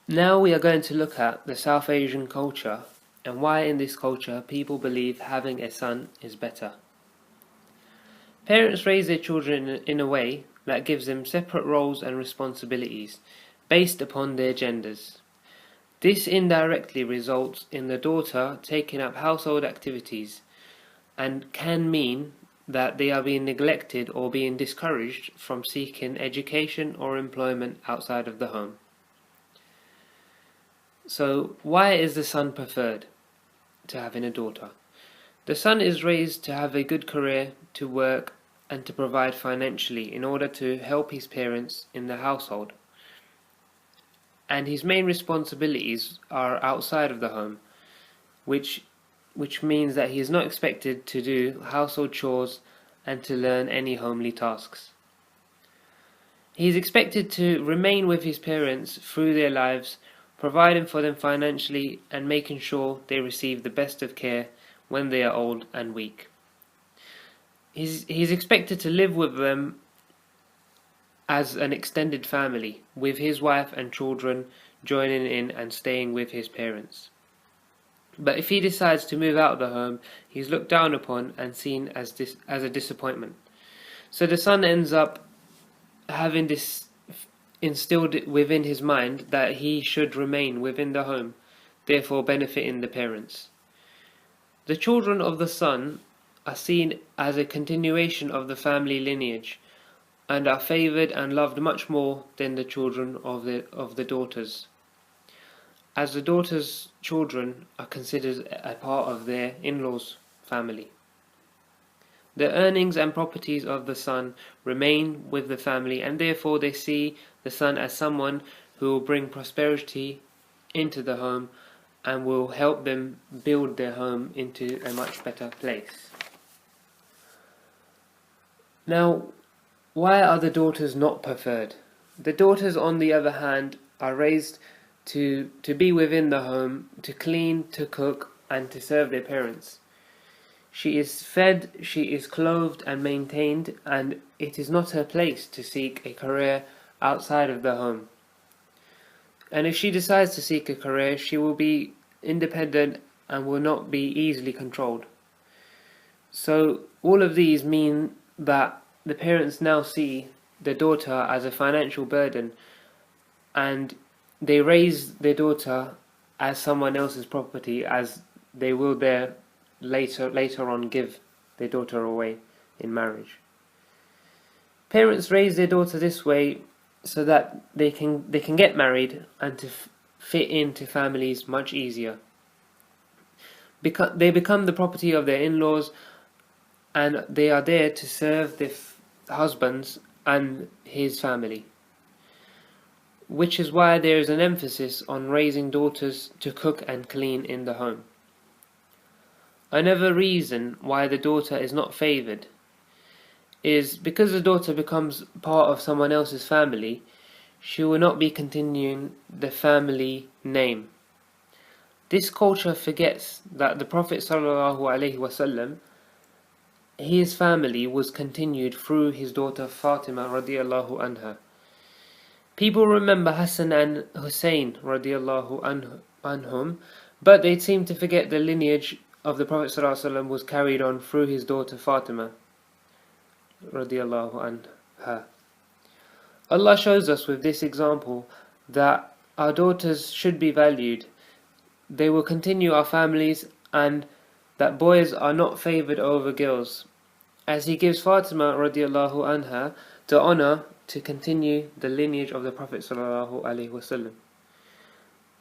Now we are going to look at the South Asian culture and why in this culture people believe having a son is better. Parents raise their children in a way that gives them separate roles and responsibilities based upon their genders. This indirectly results in the daughter taking up household activities and can mean that they are being neglected or being discouraged from seeking education or employment outside of the home. So, why is the son preferred to having a daughter? The son is raised to have a good career, to work, and to provide financially in order to help his parents in the household. And his main responsibilities are outside of the home, which means that he is not expected to do household chores and to learn any homely tasks. He is expected to remain with his parents through their lives, providing for them financially and making sure they receive the best of care when they are old and weak. He's expected to live with them as an extended family, with his wife and children joining in and staying with his parents. But if he decides to move out of the home, he's looked down upon and seen as a disappointment. So the son ends up having this instilled within his mind that he should remain within the home, therefore benefiting the parents. The children of the son are seen as a continuation of the family lineage and are favoured and loved much more than the children of the daughters, as the daughters' children are considered a part of their in-laws' family. The earnings and properties of the son remain with the family, and therefore they see the son as someone who will bring prosperity into the home and will help them build their home into a much better place. Now, why are the daughters not preferred? The daughters, on the other hand, are raised to be within the home, to clean, to cook, and to serve their parents. She is fed, she is clothed and maintained, and it is not her place to seek a career outside of the home. And if she decides to seek a career, she will be independent and will not be easily controlled. So all of these mean that the parents now see the daughter as a financial burden, and they raise their daughter as someone else's property, as they will later on give their daughter away in marriage. Parents raise their daughter this way so that they can get married and to fit into families much easier. They become the property of their in-laws, and they are there to serve their husbands and his family. Which is why there is an emphasis on raising daughters to cook and clean in the home. Another reason why the daughter is not favoured is because the daughter becomes part of someone else's family, she will not be continuing the family name. This culture forgets that the Prophet ﷺ, his family was continued through his daughter Fatima radiallahu anha. People remember Hassan and Hussein radiallahu anhum, but they seem to forget the lineage of the Prophet ﷺ was carried on through his daughter Fatima radiallahu anha. Allah shows us with this example that our daughters should be valued. They will continue our families, and that boys are not favoured over girls, as He gives Fatima radiallahu anha the honour to continue the lineage of the Prophet sallallahu alaihi wasallam.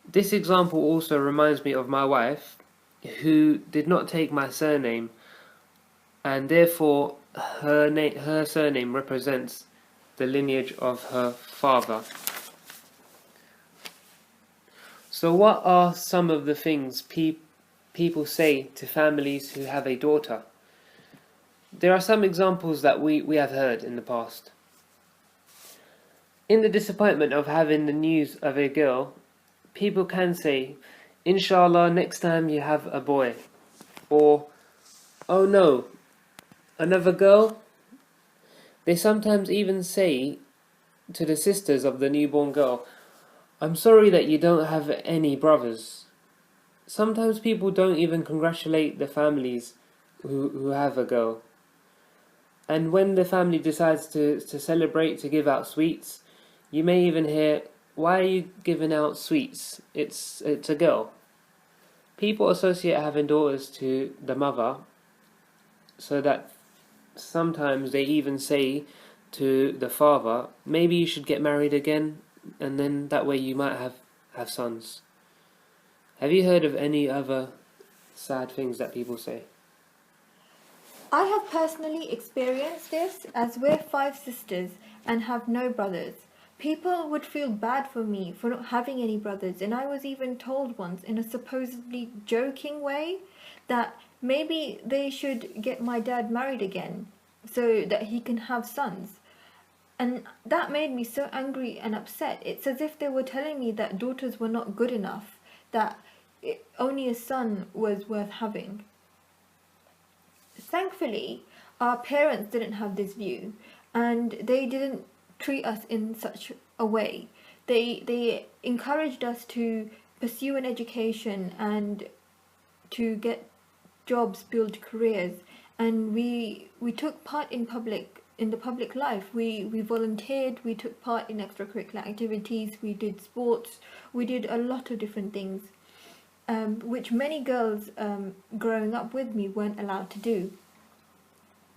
This example also reminds me of my wife, who did not take my surname, and therefore her surname represents the lineage of her father. So what are some of the things people say to families who have a daughter? There are some examples that we have heard in the past. In the disappointment of having the news of a girl, people can say, "Inshallah, next time you have a boy," or "Oh no, another girl?" They sometimes even say to the sisters of the newborn girl, I'm sorry that you don't have any brothers. Sometimes people don't even congratulate the families who have a girl. And when the family decides to celebrate, to give out sweets, you may even hear, "Why are you giving out sweets? It's a girl." People associate having daughters to the mother, so that sometimes they even say to the father, "Maybe you should get married again, and then that way you might have sons." Have you heard of any other sad things that people say? I have personally experienced this, as we're 5 sisters and have no brothers. People would feel bad for me for not having any brothers, and I was even told once, in a supposedly joking way, that maybe they should get my dad married again so that he can have sons. And that made me so angry and upset. It's as if they were telling me that daughters were not good enough, that only a son was worth having. Thankfully, our parents didn't have this view, and they didn't treat us in such a way. They encouraged us to pursue an education and to get jobs, build careers, and we took part in the public life. We volunteered, we took part in extracurricular activities, we did sports, we did a lot of different things, which many girls growing up with me weren't allowed to do.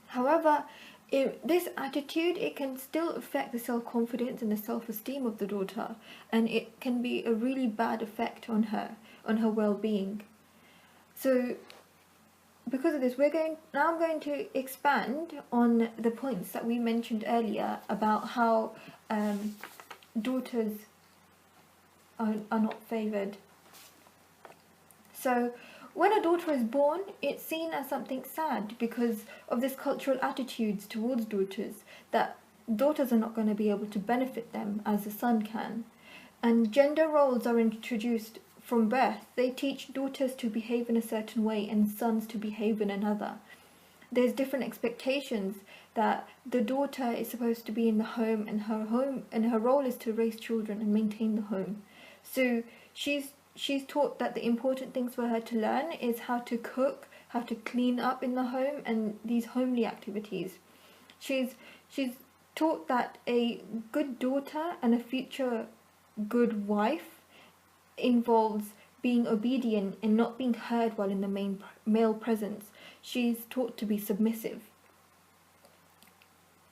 However, this attitude, it can still affect the self-confidence and the self-esteem of the daughter, and it can be a really bad effect on her well-being. So because of this, I'm going to expand on the points that we mentioned earlier about how daughters are not favoured. So when a daughter is born, it's seen as something sad because of this cultural attitudes towards daughters, that daughters are not going to be able to benefit them as a son can. And gender roles are introduced from birth. They teach daughters to behave in a certain way and sons to behave in another. There's different expectations that the daughter is supposed to be in the home, and her role is to raise children and maintain the home. So she's taught that the important things for her to learn is how to cook, how to clean up in the home, and these homely activities. She's taught that a good daughter and a future good wife involves being obedient and not being heard while in the male presence. She's taught to be submissive.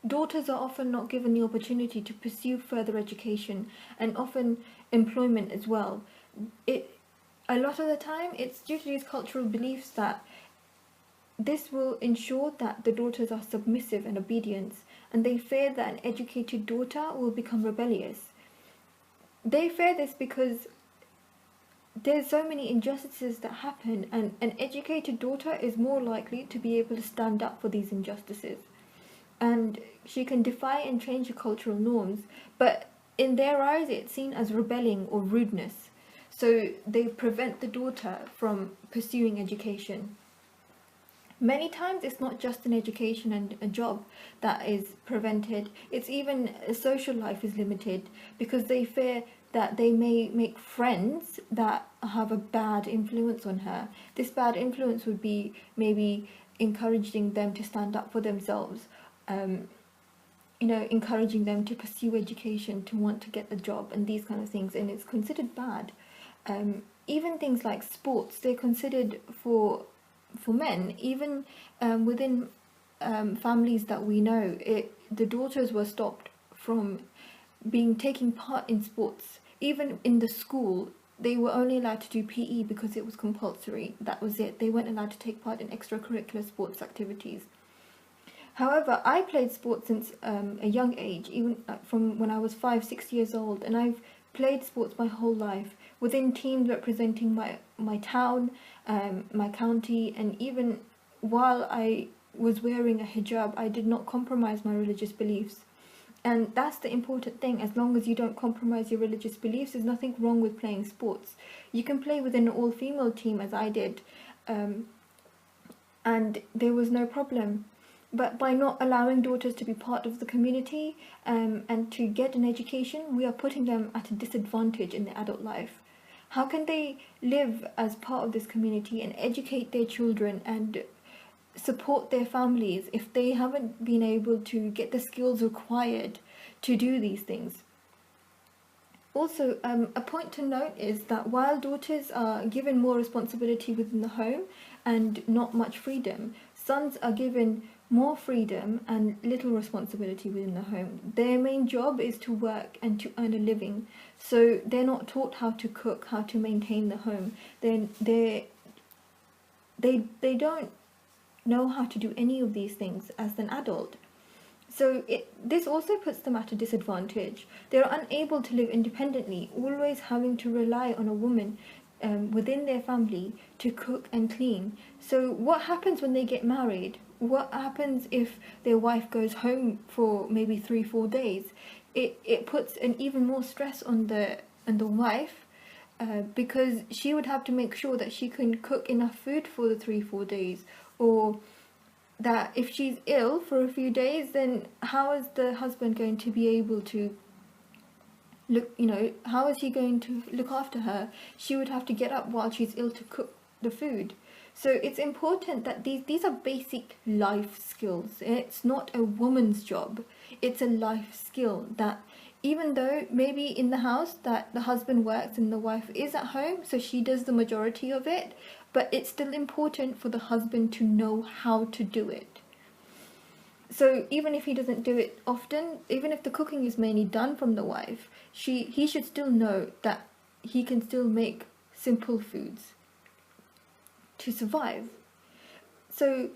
Daughters are often not given the opportunity to pursue further education and often employment as well. A lot of the time, it's due to these cultural beliefs that this will ensure that the daughters are submissive and obedient, and they fear that an educated daughter will become rebellious. They fear this because there's so many injustices that happen, and an educated daughter is more likely to be able to stand up for these injustices. And she can defy and change the cultural norms, but in their eyes it's seen as rebelling or rudeness. So they prevent the daughter from pursuing education. Many times it's not just an education and a job that is prevented, it's even a social life is limited because they fear that they may make friends that have a bad influence on her. This bad influence would be maybe encouraging them to stand up for themselves, encouraging them to pursue education, to want to get a job and these kind of things, and it's considered bad. Even things like sports, they're considered for men. Even within families that we know, the daughters were stopped from taking part in sports. Even in the school, they were only allowed to do PE because it was compulsory. That was it. They weren't allowed to take part in extracurricular sports activities. However, I played sports since a young age, even from when I was 5-6 years old, and I've played sports my whole life within teams representing my town, my county, and even while I was wearing a hijab, I did not compromise my religious beliefs. And that's the important thing. As long as you don't compromise your religious beliefs, there's nothing wrong with playing sports. You can play within an all-female team, as I did, and there was no problem. But by not allowing daughters to be part of the community and to get an education, we are putting them at a disadvantage in their adult life. How can they live as part of this community and educate their children and support their families if they haven't been able to get the skills required to do these things? Also, a point to note is that while daughters are given more responsibility within the home and not much freedom, sons are given more freedom and little responsibility within the home. Their main job is to work and to earn a living, so they're not taught how to cook, how to maintain the home. They don't know how to do any of these things as an adult. So this also puts them at a disadvantage. They're unable to live independently, always having to rely on a woman within their family to cook and clean. So what happens when they get married? What happens if their wife goes home for maybe 3-4 days? It puts an even more stress on the wife because she would have to make sure that she can cook enough food for the 3-4 days, or that if she's ill for a few days, then how is the husband going to be able to how is he going to look after her? She would have to get up while she's ill to cook the food. So it's important that these are basic life skills. It's not a woman's job. It's a life skill that even though maybe in the house that the husband works and the wife is at home, so she does the majority of it, but it's still important for the husband to know how to do it. So even if he doesn't do it often, even if the cooking is mainly done from the wife, he should still know that he can still make simple foods to survive. So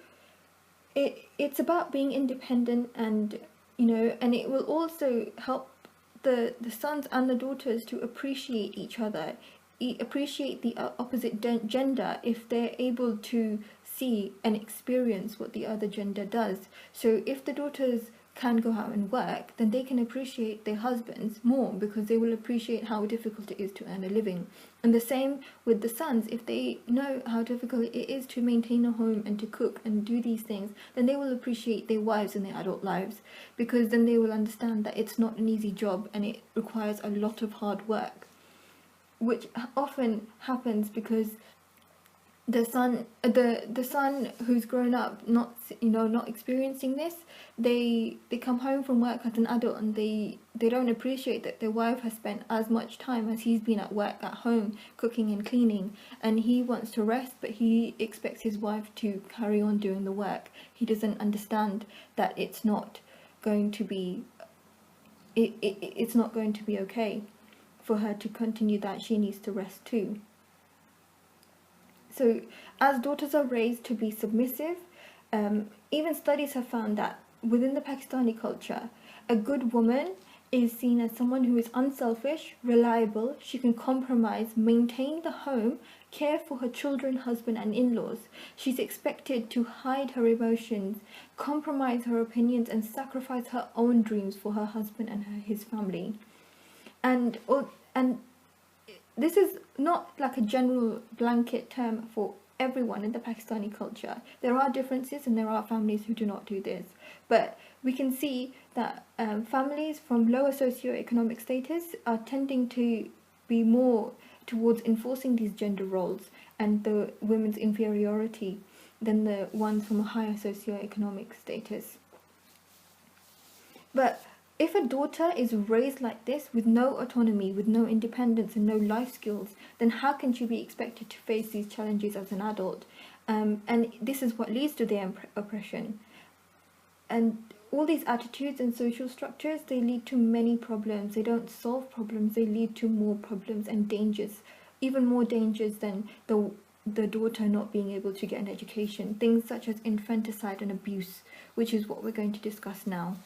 it's about being independent, and and it will also help the sons and the daughters to appreciate each other, appreciate the opposite gender if they're able to see and experience what the other gender does. So if the daughters can go out and work, then they can appreciate their husbands more because they will appreciate how difficult it is to earn a living. And the same with the sons. If they know how difficult it is to maintain a home and to cook and do these things, then they will appreciate their wives in their adult lives, because then they will understand that it's not an easy job and it requires a lot of hard work, which often happens because the son who's grown up not experiencing this, they come home from work as an adult and they don't appreciate that their wife has spent as much time as he's been at work at home cooking and cleaning, and he wants to rest but he expects his wife to carry on doing the work. He doesn't understand that it's not going to be okay for her to continue that. She needs to rest too. So as daughters are raised to be submissive, even studies have found that within the Pakistani culture, a good woman is seen as someone who is unselfish, reliable, she can compromise, maintain the home, care for her children, husband and in-laws. She's expected to hide her emotions, compromise her opinions and sacrifice her own dreams for her husband and his family. And this is not like a general blanket term for everyone in the Pakistani culture. There are differences and there are families who do not do this. But we can see that families from lower socioeconomic status are tending to be more towards enforcing these gender roles and the women's inferiority than the ones from a higher socioeconomic status. But if a daughter is raised like this, with no autonomy, with no independence and no life skills, then how can she be expected to face these challenges as an adult? And this is what leads to their oppression. And all these attitudes and social structures, they lead to many problems. They don't solve problems, they lead to more problems and dangers, even more dangers than the daughter not being able to get an education. Things such as infanticide and abuse, which is what we're going to discuss now.